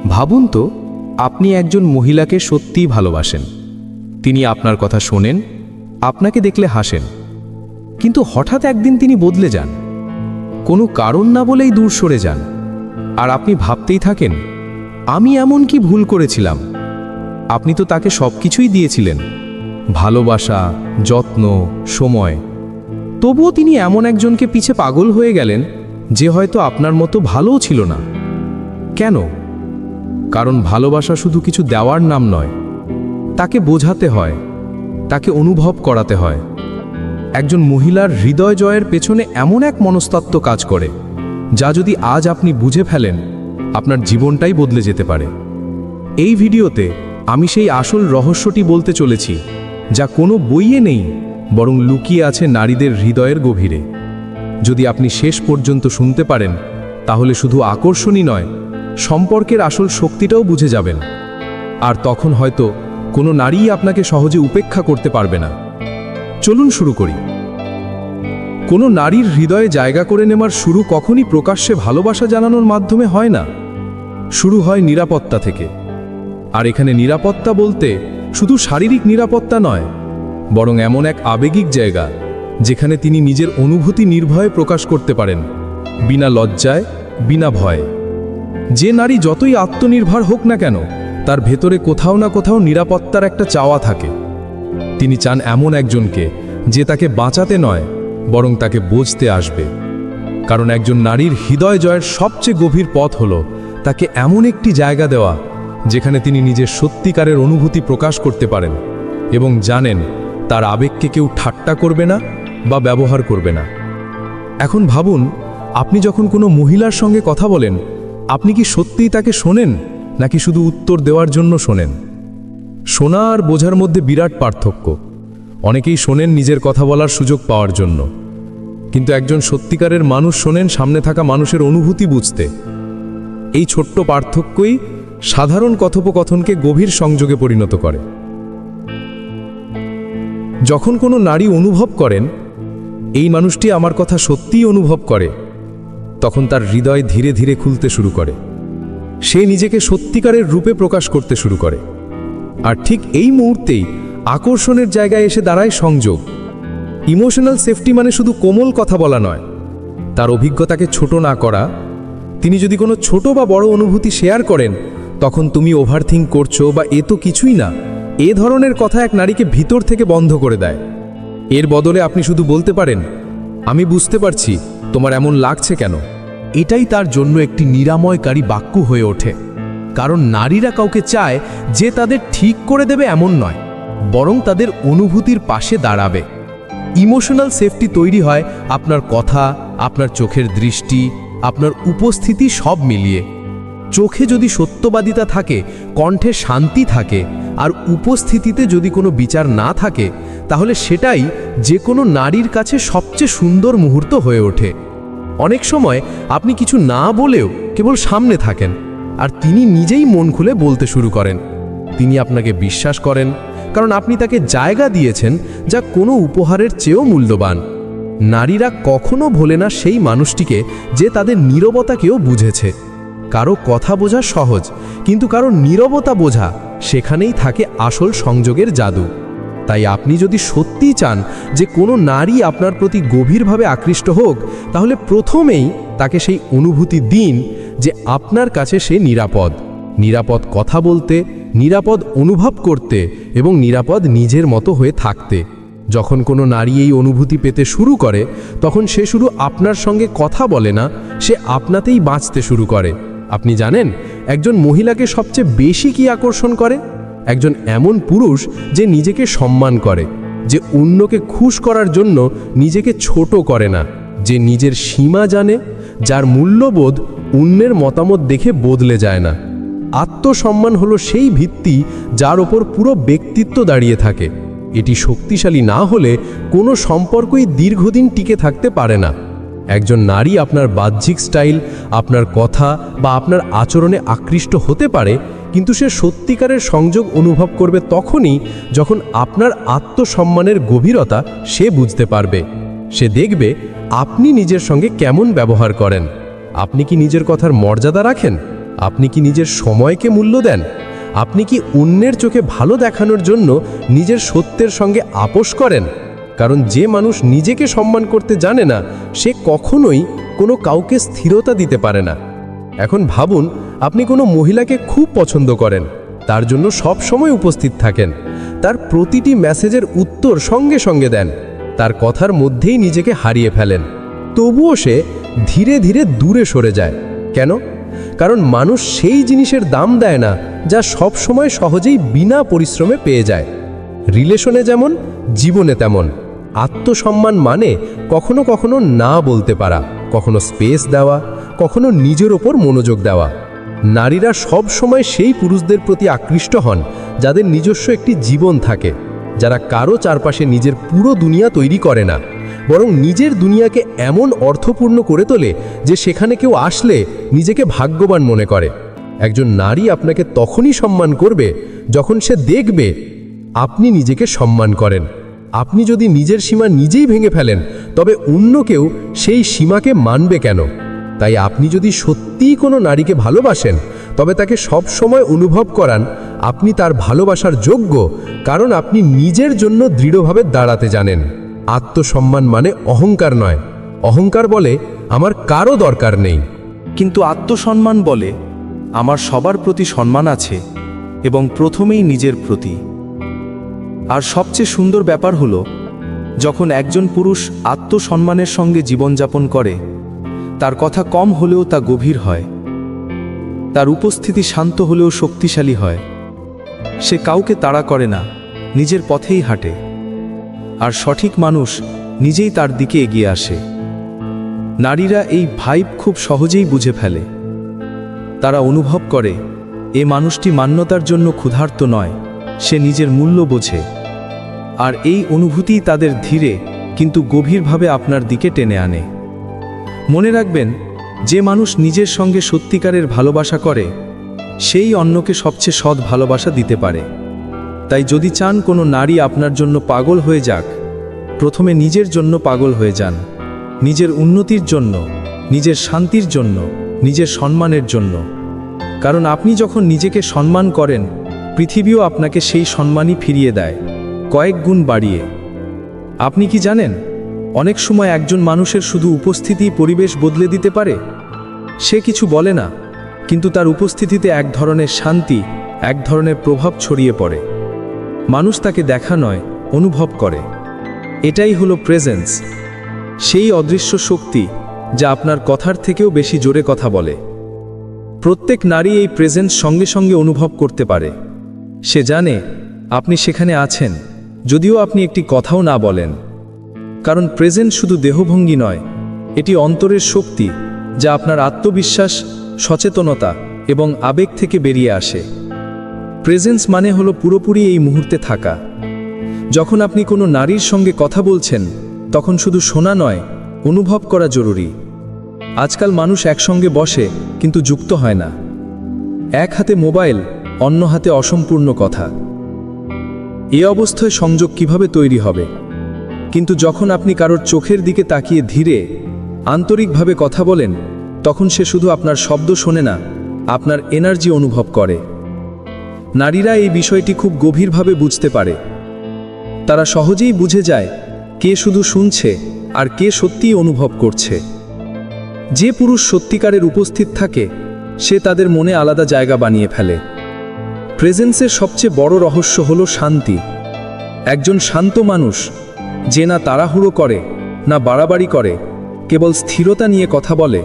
ভাবুন তো, আপনি একজন মহিলাকে সত্যিই ভালোবাসেন। তিনি আপনার কথা শোনেন, আপনাকে দেখলে হাসেন, কিন্তু হঠাৎ একদিন তিনি বদলে যান, কোনো কারণ না বলেই দূর সরে যান। আর আপনি ভাবতেই থাকেন, আমি এমন কি ভুল করেছিলাম? আপনি তো তাকে সব কিছুই দিয়েছিলেন, ভালোবাসা, যত্ন, সময়। তবুও তিনি এমন একজনকে পিছে পাগল হয়ে গেলেন যে হয়তো আপনার মতো ভালোও ছিল না। কেন? কারণ ভালোবাসা শুধু কিছু দেওয়ার নাম নয়, তাকে বোঝাতে হয়, তাকে অনুভব করাতে হয়। একজন মহিলার হৃদয় জয়ের পেছনে এমন এক মনস্তত্ত্ব কাজ করে, যা যদি আজ আপনি বুঝে ফেলেন, আপনার জীবনটাই বদলে যেতে পারে। এই ভিডিওতে আমি সেই আসল রহস্যটি বলতে চলেছি, যা কোনো বইয়ে নেই, বরং লুকিয়ে আছে নারীদের হৃদয়ের গভীরে। যদি আপনি শেষ পর্যন্ত শুনতে পারেন, তাহলে শুধু আকর্ষণই নয়, সম্পর্কের আসল শক্তিটাও বুঝে যাবেন। আর তখন হয়তো কোনো নারীই আপনাকে সহজে উপেক্ষা করতে পারবে না। চলুন শুরু করি। কোনো নারীর হৃদয়ে জায়গা করে নেওয়ার শুরু কখনই প্রকাশ্যে ভালোবাসা জানানোর মাধ্যমে হয় না। শুরু হয় নিরাপত্তা থেকে। আর এখানে নিরাপত্তা বলতে শুধু শারীরিক নিরাপত্তা নয়, বরং এমন এক আবেগিক জায়গা যেখানে তিনি নিজের অনুভূতি নির্ভয়ে প্রকাশ করতে পারেন, বিনা লজ্জায়, বিনা ভয়ে। যে নারী যতই আত্মনির্ভর হোক না কেন, তার ভেতরে কোথাও না কোথাও নিরাপত্তার একটা চাওয়া থাকে। তিনি চান এমন একজনকে যে তাকে বাঁচাতে নয়, বরং তাকে বুঝতে আসবে। কারণ একজন নারীর হৃদয় জয়ের সবচেয়ে গভীর পথ হলো তাকে এমন একটি জায়গা দেওয়া যেখানে তিনি নিজের সত্যিকারের অনুভূতি প্রকাশ করতে পারেন এবং জানেন তার আবেগকে কেউ ঠাট্টা করবে না বা ব্যবহার করবে না। এখন ভাবুন, আপনি যখন কোনো মহিলার সঙ্গে কথা বলেন, আপনি কি সত্যিই তাকে শোনেন, নাকি শুধু উত্তর দেওয়ার জন্য শোনেন? শোনা আর বোঝার মধ্যে বিরাট পার্থক্য। অনেকেই শোনেন নিজের কথা বলার সুযোগ পাওয়ার জন্য, কিন্তু একজন সত্যিকারের মানুষ শোনেন সামনে থাকা মানুষের অনুভূতি বুঝতে। এই ছোট্ট পার্থক্যই সাধারণ কথোপকথনকে গভীর সংযোগে পরিণত করে। যখন কোনো নারী অনুভব করেন এই মানুষটি আমার কথা সত্যিই অনুভব করে, তখন তার হৃদয় ধীরে ধীরে খুলতে শুরু করে। সে নিজেকে সত্যিকারের রূপে প্রকাশ করতে শুরু করে। আর ঠিক এই মুহূর্তেই আকর্ষণের জায়গায় এসে দাঁড়ায় সংযোগ। ইমোশনাল সেফটি মানে শুধু কোমল কথা বলা নয়, তার অভিজ্ঞতাকে ছোট না করা। তিনি যদি কোনো ছোট বা বড় অনুভূতি শেয়ার করেন, তখন তুমি ওভারথিঙ্ক করছো বা এ তো কিছুই না, এ ধরনের কথা এক নারীকে ভিতর থেকে বন্ধ করে দেয়। এর বদলে আপনি শুধু বলতে পারেন, আমি বুঝতে পারছি তোমার এমন লাগছে কেন। এটাই তার জন্য একটি নিরাময়কারী বাক্য হয়ে ওঠে। কারণ নারীরা কাউকে চায় যে তাদের ঠিক করে দেবে এমন নয়, বরং তাদের অনুভূতির পাশে দাঁড়াবে। ইমোশনাল সেফটি তৈরি হয় আপনার কথা, আপনার চোখের দৃষ্টি, আপনার উপস্থিতি সব মিলিয়ে। চোখে যদি সত্যবাদিতা থাকে, কণ্ঠে শান্তি থাকে, আর উপস্থিতিতে যদি কোনো বিচার না থাকে, তাহলে সেটাই যে কোনো নারীর কাছে সবচেয়ে সুন্দর মুহূর্ত হয়ে ওঠে। অনেক সময় আপনি কিছু না বলেও কেবল সামনে থাকেন, আর তিনি নিজেই মন খুলে বলতে শুরু করেন। তিনি আপনাকে বিশ্বাস করেন, কারণ আপনি তাকে জায়গা দিয়েছেন যা কোনো উপহারের চেয়েও মূল্যবান। নারীরা কখনো ভোলে না সেই মানুষটিকে যে তাদের নীরবতাকেও বুঝেছে। কারো কথা বোঝা সহজ, কিন্তু কারো নীরবতা বোঝা, সেখানেই থাকে আসল সংযোগের জাদু। তাই আপনি যদি সত্যিই চান যে কোনো নারী আপনার প্রতি গভীরভাবে আকৃষ্ট হোক, তাহলে প্রথমেই তাকে সেই অনুভূতি দিন যে আপনার কাছে সে নিরাপদ। নিরাপদ কথা বলতে, নিরাপদ অনুভব করতে এবং নিরাপদ নিজের মতো হয়ে থাকতে। যখন কোনো নারী এই অনুভূতি পেতে শুরু করে, তখন সে শুধু আপনার সঙ্গে কথা বলে না, সে আপনাতেই বাঁচতে শুরু করে। আপনি জানেন একজন মহিলাকে সবচেয়ে বেশি কি আকর্ষণ করে? একজন এমন পুরুষ যে নিজেকে সম্মান করে, যে অন্যকে খুশ করার জন্য নিজেকে ছোট করে না, যে নিজের সীমা জানে, যার মূল্যবোধ অন্যের মতামত দেখে বদলে যায় না। আত্মসম্মান হলো সেই ভিত্তি যার ওপর পুরো ব্যক্তিত্ব দাঁড়িয়ে থাকে। এটি শক্তিশালী না হলে কোনো সম্পর্কই দীর্ঘদিন টিকে থাকতে পারে না। একজন নারী আপনার বাহ্যিক স্টাইল, আপনার কথা বা আপনার আচরণে আকৃষ্ট হতে পারে, কিন্তু সে সত্যিকারের সংযোগ অনুভব করবে তখনই যখন আপনার আত্মসম্মানের গভীরতা সে বুঝতে পারবে। সে দেখবে আপনি নিজের সঙ্গে কেমন ব্যবহার করেন। আপনি কি নিজের কথার মর্যাদা রাখেন? আপনি কি নিজের সময়কে মূল্য দেন? আপনি কি অন্যের চোখে ভালো দেখানোর জন্য নিজের সত্যের সঙ্গে আপোষ করেন? কারণ যে মানুষ নিজেকে সম্মান করতে জানে না, সে কখনোই কোনো কাউকে স্থিরতা দিতে পারে না। এখন ভাবুন, আপনি কোনো মহিলাকে খুব পছন্দ করেন, তার জন্য সব সময় উপস্থিত থাকেন, তার প্রতিটি মেসেজের উত্তর সঙ্গে সঙ্গে দেন, তার কথার মধ্যেই নিজেকে হারিয়ে ফেলেন। তবুও সে ধীরে ধীরে দূরে সরে যায়। কেন? কারণ মানুষ সেই জিনিসের দাম দেয় না যা সব সময় সহজেই বিনা পরিশ্রমে পেয়ে যায়। রিলেশনে যেমন, জীবনে তেমন। আত্মসম্মান মানে কখনো কখনো না বলতে পারা, কখনো স্পেস দেওয়া, কখনো নিজের ওপর মনোযোগ দেওয়া। নারীরা সব সময় সেই পুরুষদের প্রতি আকৃষ্ট হন যাদের নিজস্ব একটি জীবন থাকে, যারা কারো চারপাশে নিজের পুরো দুনিয়া তৈরি করে না, বরং নিজের দুনিয়াকে এমন অর্থপূর্ণ করে তোলে যে সেখানে কেউ আসলে নিজেকে ভাগ্যবান মনে করে। একজন নারী আপনাকে তখনই সম্মান করবে যখন সে দেখবে আপনি নিজেকে সম্মান করেন। আপনি যদি নিজের সীমা নিজেই ভেঙে ফেলেন, তবে অন্য কেউ সেই সীমাকে মানবে কেন? তাই আপনি যদি সত্যিই কোনো নারীকে ভালোবাসেন, তবে তাকে সব সময় অনুভব করান আপনি তার ভালোবাসার যোগ্য, কারণ আপনি নিজের জন্য দৃঢ়ভাবে দাঁড়াতে জানেন। আত্মসম্মান মানে অহংকার নয়। অহংকার বলে আমার কারো দরকার নেই। কিন্তু আত্মসম্মান বলে আমার সবার প্রতি সম্মান আছে, এবং প্রথমেই নিজের প্রতি। আর সবচেয়ে সুন্দর ব্যাপার হলো, যখন একজন পুরুষ আত্মসম্মানের সঙ্গে জীবনযাপন করে, তার কথা কম হলেও তা গভীর হয়, তার উপস্থিতি শান্ত হলেও শক্তিশালী হয়। সে কাউকে তাড়া করে না, নিজের পথেই হাঁটে, আর সঠিক মানুষ নিজেই তার দিকে এগিয়ে আসে। নারীরা এই ভাইব খুব সহজেই বুঝে ফেলে। তারা অনুভব করে এ মানুষটি মান্যতার জন্য ক্ষুধার্ত নয়, সে নিজের মূল্য বোঝে। আর এই অনুভূতিই তাদের ধীরে কিন্তু গভীরভাবে আপনার দিকে টেনে আনে। মনে রাখবেন, যে মানুষ নিজের সঙ্গে সত্যিকারের ভালোবাসা করে, সেই অন্যকে সবচেয়ে সৎ ভালোবাসা দিতে পারে। তাই যদি চান কোনো নারী আপনার জন্য পাগল হয়ে যাক, প্রথমে নিজের জন্য পাগল হয়ে যান। নিজের উন্নতির জন্য, নিজের শান্তির জন্য, নিজের সম্মানের জন্য। কারণ আপনি যখন নিজেকে সম্মান করেন, পৃথিবীও আপনাকে সেই সম্মানই ফিরিয়ে দেয়, কয়েক গুণ বাড়িয়ে। আপনি কি জানেন, অনেক সময় একজন মানুষের শুধু উপস্থিতিই পরিবেশ বদলে দিতে পারে? সে কিছু বলে না, কিন্তু তার উপস্থিতিতে এক ধরনের শান্তি, এক ধরনের প্রভাব ছড়িয়ে পড়ে। মানুষ তাকে দেখা নয়, অনুভব করে। এটাই হলো প্রেজেন্স, সেই অদৃশ্য শক্তি যা আপনার কথার থেকেও বেশি জোরে কথা বলে। প্রত্যেক নারী এই প্রেজেন্স সঙ্গে সঙ্গে অনুভব করতে পারে। সে জানে আপনি সেখানে আছেন, যদিও আপনি একটি কথাও না বলেন। কারণ প্রেজেন্স শুধু দেহভঙ্গি নয়, এটি অন্তরের শক্তি যা আপনার আত্মবিশ্বাস, সচেতনতা এবং আবেগ থেকে বেরিয়ে আসে। প্রেজেন্স মানে হলো পুরোপুরি এই মুহূর্তে থাকা। যখন আপনি কোনো নারীর সঙ্গে কথা বলছেন, তখন শুধু শোনা নয়, অনুভব করা জরুরি। আজকাল মানুষ একসঙ্গে বসে কিন্তু যুক্ত হয় না। এক হাতে মোবাইল, অন্য হাতে অসম্পূর্ণ কথা। এই অবস্থায় সংযোগ কিভাবে তৈরি হবে? কিন্তু যখন আপনি কারোর চোখের দিকে তাকিয়ে ধীরে, আন্তরিকভাবে কথা বলেন, তখন সে শুধু আপনার শব্দ শোনে না, আপনার এনার্জি অনুভব করে। নারীরা এই বিষয়টি খুব গভীরভাবে বুঝতে পারে। তারা সহজেই বুঝে যায় কে শুধু শুনছে আর কে সত্যিই অনুভব করছে। যে পুরুষ সত্যিকারের উপস্থিত থাকে, সে তাদের মনে আলাদা জায়গা বানিয়ে ফেলে। প্রেজেন্সের সবচেয়ে বড় রহস্য হলো শান্তি। একজন শান্ত মানুষ, যে না তাড়াহুড়ো করে, না বাড়াবাড়ি করে, কেবল স্থিরতা নিয়ে কথা বলে,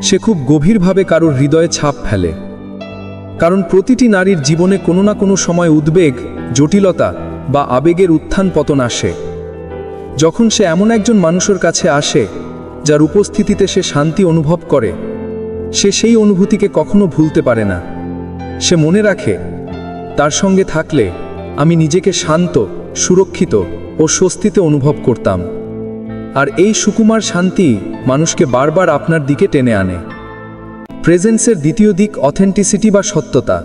সে খুব গভীরভাবে কারোর হৃদয়ে ছাপ ফেলে। কারণ প্রতিটি নারীর জীবনে কোনো না কোনো সময় উদ্বেগ, জটিলতা বা আবেগের উত্থান পতন আসে। যখন সে এমন একজন মানুষের কাছে আসে যার উপস্থিতিতে সে শান্তি অনুভব করে, সে সেই অনুভূতিকে কখনো ভুলতে পারে না। সে মনে রাখে, তার সঙ্গে থাকলে আমি নিজেকে শান্ত, সুরক্ষিত ও স্বস্তিতে অনুভব করতাম। আর এই সুকুমার শান্তি মানুষকে বারবার আপনার দিকে টেনে আনে। প্রেজেন্সের দ্বিতীয় দিক অথেন্টিসিটি বা সত্যতা।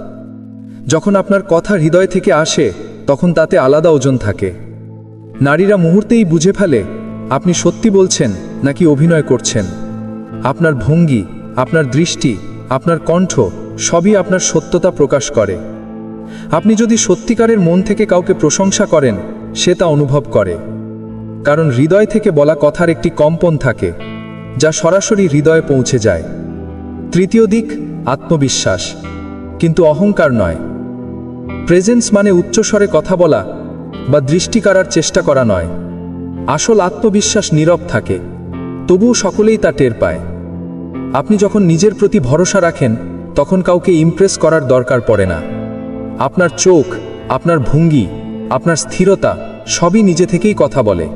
যখন আপনার কথা হৃদয় থেকে আসে, তখন তাতে আলাদা ওজন থাকে। নারীরা মুহূর্তেই বুঝে ফেলে আপনি সত্যি বলছেন নাকি অভিনয় করছেন। আপনার ভঙ্গি, আপনার দৃষ্টি, আপনার কণ্ঠ সবই আপনার সত্যতা প্রকাশ করে। আপনি যদি সত্যিকারের মন থেকে কাউকে প্রশংসা করেন, সে তা অনুভব করে। কারণ হৃদয় থেকে বলা কথার একটি কম্পন থাকে, যা সরাসরি হৃদয়ে পৌঁছে যায়। তৃতীয় দিক, আত্মবিশ্বাস, কিন্তু অহংকার নয়। প্রেজেন্স মানে উচ্চস্বরে কথা বলা বা দৃষ্টি কাড়ার চেষ্টা করা নয়। আসল আত্মবিশ্বাস নীরব থাকে, তবুও সকলেই তা টের পায়। আপনি যখন নিজের প্রতি ভরসা রাখেন, তখন কাউকে ইমপ্রেস করার দরকার পড়ে না। আপনার চোখ, আপনার ভঙ্গি, আপনার স্থিরতা সবই নিজে থেকেই কথা বলে।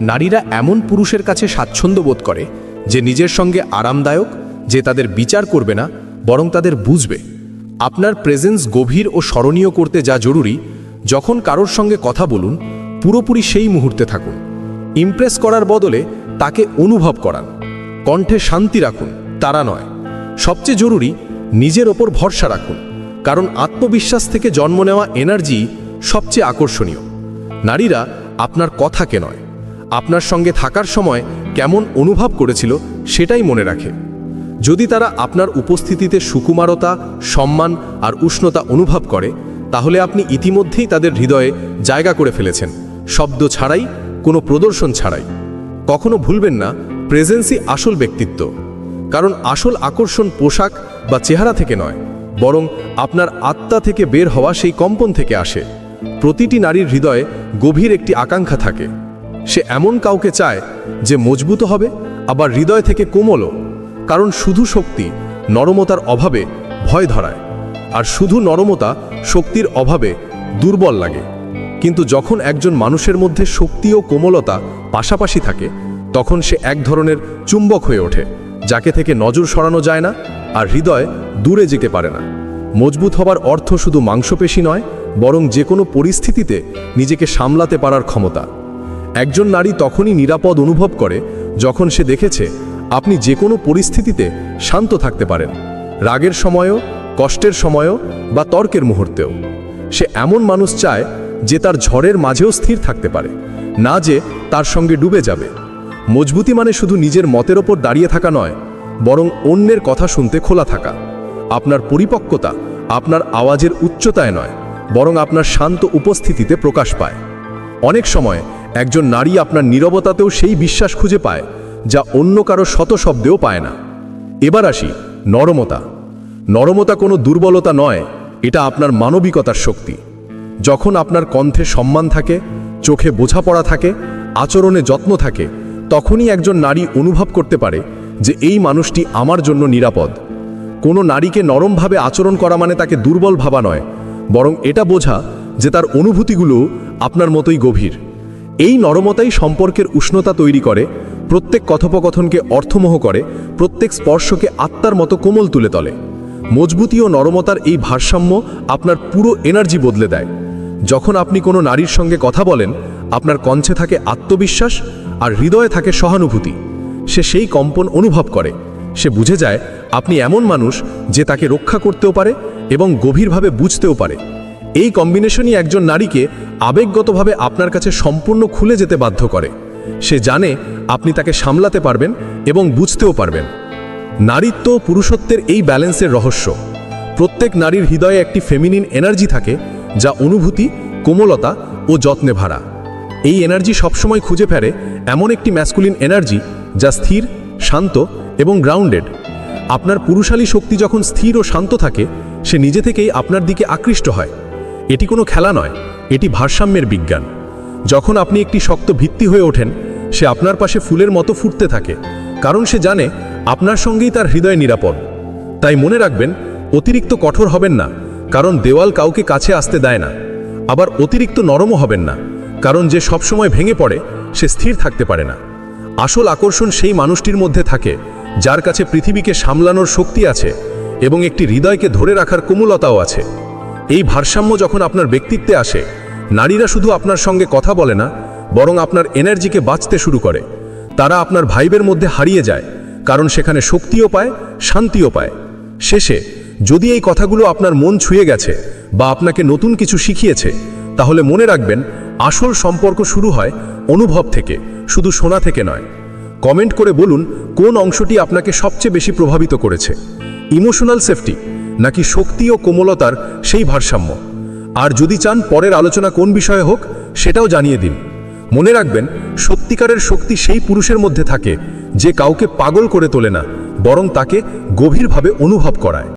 নারীরা এমন পুরুষের কাছে স্বাচ্ছন্দ্য বোধ করে যে নিজের সঙ্গে আরামদায়ক, যে তাদের বিচার করবে না, বরং তাদের বুঝবে। আপনার প্রেজেন্স গভীর ও স্মরণীয় করতে যা জরুরি, যখন কারোর সঙ্গে কথা বলুন, পুরোপুরি সেই মুহূর্তে থাকুন। ইমপ্রেস করার বদলে তাকে অনুভব করান। কণ্ঠে শান্তি রাখুন, তারা নয়। সবচেয়ে জরুরি, নিজের ওপর ভরসা রাখুন, কারণ আত্মবিশ্বাস থেকে জন্ম নেওয়া এনার্জি সবচেয়ে আকর্ষণীয়। নারীরা আপনার কথাকে নয়, আপনার সঙ্গে থাকার সময় কেমন অনুভব করেছিল সেটাই মনে রাখে। যদি তারা আপনার উপস্থিতিতে সুকুমারতা, সম্মান আর উষ্ণতা অনুভব করে, তাহলে আপনি ইতিমধ্যেই তাদের হৃদয়ে জায়গা করে ফেলেছেন, শব্দ ছাড়াই, কোনো প্রদর্শন ছাড়াই। কখনো ভুলবেন না, প্রেজেন্সই আসল ব্যক্তিত্ব। কারণ আসল আকর্ষণ পোশাক বা চেহারা থেকে নয়, বরং আপনার আত্মা থেকে বের হওয়া সেই কম্পন থেকে আসে। প্রতিটি নারীর হৃদয়ে গভীর একটি আকাঙ্ক্ষা থাকে। সে এমন কাউকে চায় যে মজবুত হবে, আবার হৃদয় থেকে কোমলও। কারণ শুধু শক্তি নরমতার অভাবে ভয় ধরায়, আর শুধু নরমতা শক্তির অভাবে দুর্বল লাগে। কিন্তু যখন একজন মানুষের মধ্যে শক্তি ও কোমলতা পাশাপাশি থাকে, তখন সে এক ধরনের চুম্বক হয়ে ওঠে, যাকে থেকে নজর সরানো যায় না আর হৃদয় দূরে যেতে পারে না। মজবুত হবার অর্থ শুধু মাংসপেশি নয়, বরং যে কোনো পরিস্থিতিতে নিজেকে সামলাতে পারার ক্ষমতা। একজন নারী তখনই নিরাপদ অনুভব করে যখন সে দেখেছে আপনি যে কোনো পরিস্থিতিতে শান্ত থাকতে পারেন, রাগের সময়ও, কষ্টের সময়ও বা তর্কের মুহূর্তেও। সে এমন মানুষ চায় যে তার ঝড়ের মাঝেও স্থির থাকতে পারে, না যে তার সঙ্গে ডুবে যাবে। মজবুতি মানে শুধু নিজের মতের ওপর দাঁড়িয়ে থাকা নয়, বরং অন্যের কথা শুনতে খোলা থাকা। আপনার পরিপক্কতা আপনার আওয়াজের উচ্চতায় নয়, বরং আপনার শান্ত উপস্থিতিতে প্রকাশ পায়। অনেক সময় একজন নারী আপনার নীরবতাতেও সেই বিশ্বাস খুঁজে পায় যা অন্য কারো শত শব্দেও পায় না। এবার আসি নরমতা। নরমতা কোনো দুর্বলতা নয়, এটা আপনার মানবিকতার শক্তি। যখন আপনার কণ্ঠে সম্মান থাকে, চোখে বোঝাপড়া থাকে, আচরণে যত্ন থাকে, তখনই একজন নারী অনুভব করতে পারে যে এই মানুষটি আমার জন্য নিরাপদ। কোনো নারীকে নরমভাবে আচরণ করা মানে তাকে দুর্বল ভাবা নয়, বরং এটা বোঝা যে তার অনুভূতিগুলো আপনার মতোই গভীর। এই নরমতাই সম্পর্কের উষ্ণতা তৈরি করে, প্রত্যেক কথোপকথনকে অর্থবহ করে, প্রত্যেক স্পর্শকে আত্মার মতো কোমল তুলে তোলে। মজবুতি ও নরমতার এই ভারসাম্য আপনার পুরো এনার্জি বদলে দেয়। যখন আপনি কোনো নারীর সঙ্গে কথা বলেন, আপনার কণ্ঠে থাকে আত্মবিশ্বাস আর হৃদয়ে থাকে সহানুভূতি। সে সেই কম্পন অনুভব করে। সে বুঝে যায় আপনি এমন মানুষ যে তাকে রক্ষা করতেও পারে এবং গভীরভাবে বুঝতেও পারে। এই কম্বিনেশনই একজন নারীকে আবেগগতভাবে আপনার কাছে সম্পূর্ণ খুলে যেতে বাধ্য করে। সে জানে আপনি তাকে সামলাতে পারবেন এবং বুঝতেও পারবেন। নারীত্ব ও পুরুষত্বের এই ব্যালেন্সের রহস্য। প্রত্যেক নারীর হৃদয়ে একটি ফেমিনিন এনার্জি থাকে, যা অনুভূতি, কোমলতা ও যত্নে ভরা। এই এনার্জি সবসময় খুঁজে ফেরে এমন একটি ম্যাসকুলিন এনার্জি যা স্থির, শান্ত এবং গ্রাউন্ডেড। আপনার পুরুষালী শক্তি যখন স্থির ও শান্ত থাকে, সে নিজে থেকেই আপনার দিকে আকৃষ্ট হয়। এটি কোনো খেলা নয়, এটি ভারসাম্যের বিজ্ঞান। যখন আপনি একটি শক্ত ভিত্তি হয়ে ওঠেন, সে আপনার পাশে ফুলের মতো ফুটতে থাকে, কারণ সে জানে আপনার সঙ্গেই তার হৃদয় নিরাপদ। তাই মনে রাখবেন, অতিরিক্ত কঠোর হবেন না, কারণ দেওয়াল কাউকে কাছে আসতে দেয় না। আবার অতিরিক্ত নরমও হবেন না, কারণ যে সবসময় ভেঙে পড়ে সে স্থির থাকতে পারে না। আসল আকর্ষণ সেই মানুষটির মধ্যে থাকে যার কাছে পৃথিবীকে সামলানোর শক্তি আছে এবং একটি হৃদয়কে ধরে রাখার কোমলতাও আছে। এই ভারসাম্য যখন আপনার ব্যক্তিত্বে আসে, নারীরা শুধু আপনার সঙ্গে কথা বলে না, বরং আপনার এনার্জিকে বাঁচতে শুরু করে। তারা আপনার ভাইবের মধ্যে হারিয়ে যায়, কারণ সেখানে শক্তিও পায়, শান্তিও পায়। শেষে, যদি এই কথাগুলো আপনার মন ছুঁয়ে গেছে বা আপনাকে নতুন কিছু শিখিয়েছে, তাহলে মনে রাখবেন, আসল সম্পর্ক শুরু হয় অনুভব থেকে, শুধু শোনা থেকে নয়। কমেন্ট করে বলুন কোন অংশটি আপনাকে সবচেয়ে বেশি প্রভাবিত করেছে। ইমোশনাল সেফটি, নাকি শক্তি ও কোমলতার সেই ভারসাম্য? আর যদি চান পরের আলোচনা কোন বিষয়ে হোক সেটাও জানিয়ে দিন। মনে রাখবেন, সত্যিকারের শক্তি সেই পুরুষের মধ্যে থাকে যে কাউকে পাগল করে তোলে না, বরং তাকে গভীরভাবে অনুভব করায়।